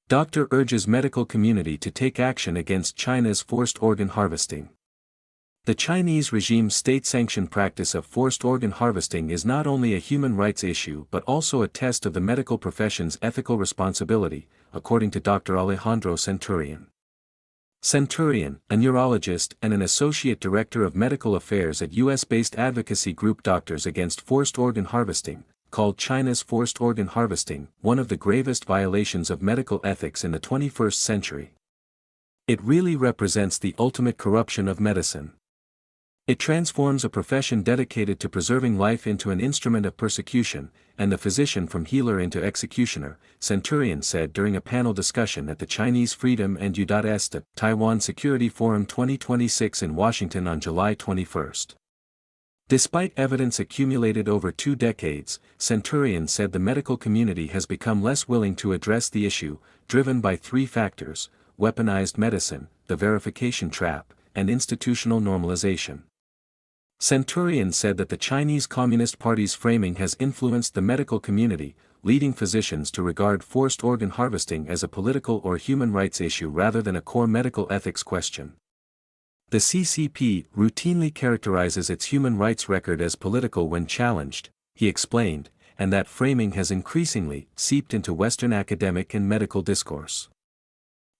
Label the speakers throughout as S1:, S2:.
S1: Doctor urges medical community to take action against China's forced organ harvesting. The Chinese regime's state-sanctioned practice of forced organ harvesting is not only a human rights issue but also a test of the medical profession's ethical responsibility, according to Dr. Alejandro Centurion. Centurion, a neurologist and an associate director of medical affairs at U.S.-based advocacy group Doctors Against Forced Organ Harvesting, called China's forced organ harvesting one of the gravest violations of medical ethics in the 21st century. It really represents the ultimate corruption of medicine. It transforms a profession dedicated to preserving life into an instrument of persecution, and the physician from healer into executioner, Centurion said during a panel discussion at the Chinese Freedom and U.S. Taiwan Security Forum 2026 in Washington on July 21. Despite evidence accumulated over 2 decades, Centurion said the medical community has become less willing to address the issue, driven by 3 factors: weaponized medicine, the verification trap, and institutional normalization. Centurion said that the Chinese Communist Party's framing has influenced the medical community, leading physicians to regard forced organ harvesting as a political or human rights issue rather than a core medical ethics question. The CCP routinely characterizes its human rights record as political when challenged, he explained, and that framing has increasingly seeped into Western academic and medical discourse.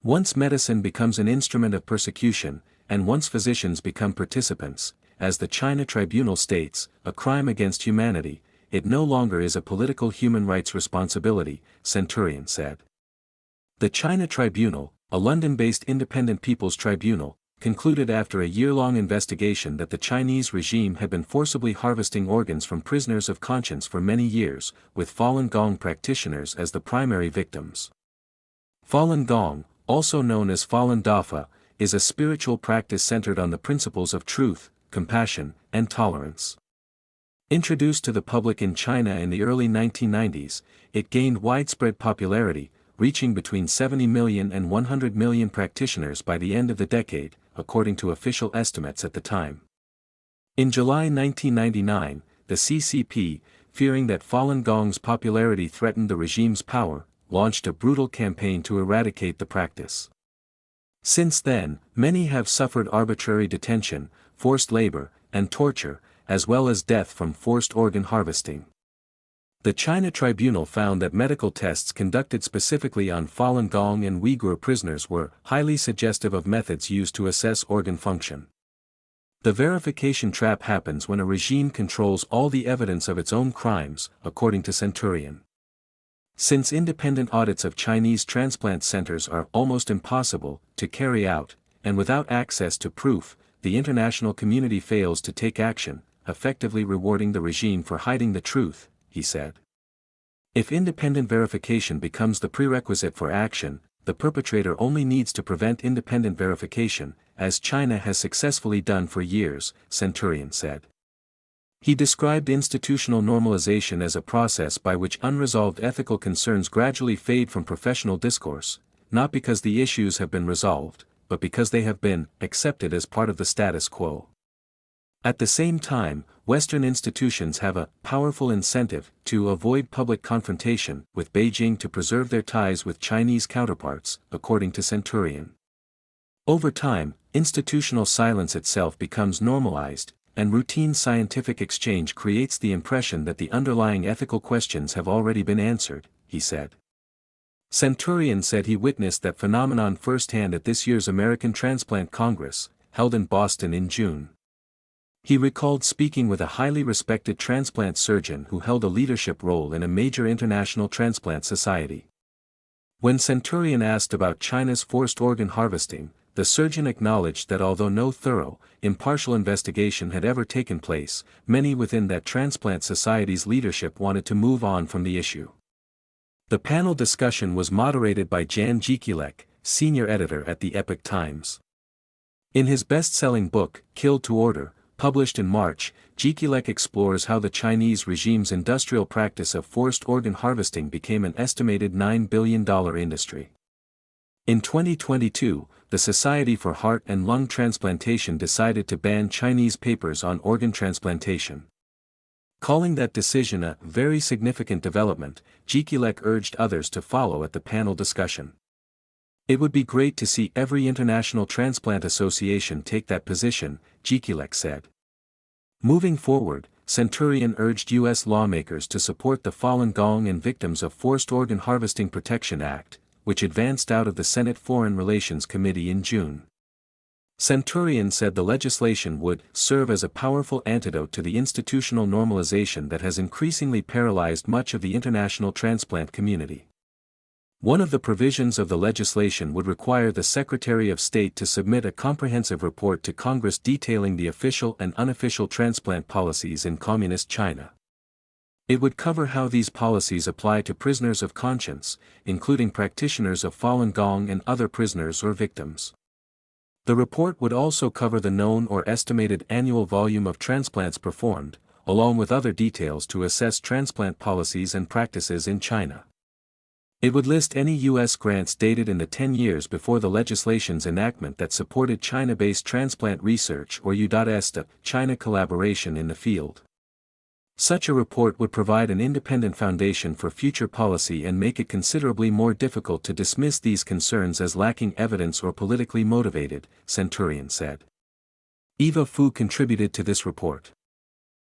S1: Once medicine becomes an instrument of persecution, and once physicians become participants, as the China Tribunal states, a crime against humanity, it no longer is a political human rights responsibility, Centurion said. The China Tribunal, a London-based independent people's tribunal, concluded after a year-long investigation that the Chinese regime had been forcibly harvesting organs from prisoners of conscience for many years, with Falun Gong practitioners as the primary victims. Falun Gong, also known as Falun Dafa, is a spiritual practice centered on the principles of truth, compassion, and tolerance. Introduced to the public in China in the early 1990s, it gained widespread popularity, reaching between 70 million and 100 million practitioners by the end of the decade, according to official estimates at the time. In July 1999, the CCP, fearing that Falun Gong's popularity threatened the regime's power, launched a brutal campaign to eradicate the practice. Since then, many have suffered arbitrary detention, forced labor, and torture, as well as death from forced organ harvesting. The China Tribunal found that medical tests conducted specifically on Falun Gong and Uyghur prisoners were highly suggestive of methods used to assess organ function. The verification trap happens when a regime controls all the evidence of its own crimes, according to Centurion. Since independent audits of Chinese transplant centers are almost impossible to carry out, and without access to proof, the international community fails to take action, effectively rewarding the regime for hiding the truth, he said. If independent verification becomes the prerequisite for action, the perpetrator only needs to prevent independent verification, as China has successfully done for years, Centurion said. He described institutional normalization as a process by which unresolved ethical concerns gradually fade from professional discourse, not because the issues have been resolved, but because they have been accepted as part of the status quo. At the same time, Western institutions have a powerful incentive to avoid public confrontation with Beijing to preserve their ties with Chinese counterparts, according to Centurion. Over time, institutional silence itself becomes normalized, and routine scientific exchange creates the impression that the underlying ethical questions have already been answered, he said. Centurion said he witnessed that phenomenon firsthand at this year's American Transplant Congress, held in Boston in June. He recalled speaking with a highly respected transplant surgeon who held a leadership role in a major international transplant society. When Centurion asked about China's forced organ harvesting, the surgeon acknowledged that although no thorough, impartial investigation had ever taken place, many within that transplant society's leadership wanted to move on from the issue. The panel discussion was moderated by Jan Jekielek, senior editor at the Epoch Times. In his best-selling book, Killed to Order, published in March, Jekielek explores how the Chinese regime's industrial practice of forced organ harvesting became an estimated $9 billion industry. In 2022, the Society for Heart and Lung Transplantation decided to ban Chinese papers on organ transplantation. Calling that decision a very significant development, Jekielek urged others to follow at the panel discussion. It would be great to see every international transplant association take that position, Jikilek said. Moving forward, Centurion urged U.S. lawmakers to support the Falun Gong and Victims of Forced Organ Harvesting Protection Act, which advanced out of the Senate Foreign Relations Committee in June. Centurion said the legislation would serve as a powerful antidote to the institutional normalization that has increasingly paralyzed much of the international transplant community. One of the provisions of the legislation would require the Secretary of State to submit a comprehensive report to Congress detailing the official and unofficial transplant policies in Communist China. It would cover how these policies apply to prisoners of conscience, including practitioners of Falun Gong and other prisoners or victims. The report would also cover the known or estimated annual volume of transplants performed, along with other details to assess transplant policies and practices in China. It would list any U.S. grants dated in the 10 years before the legislation's enactment that supported China-based transplant research or U.S. China collaboration in the field. Such a report would provide an independent foundation for future policy and make it considerably more difficult to dismiss these concerns as lacking evidence or politically motivated, Centurion said. Eva Fu contributed to this report.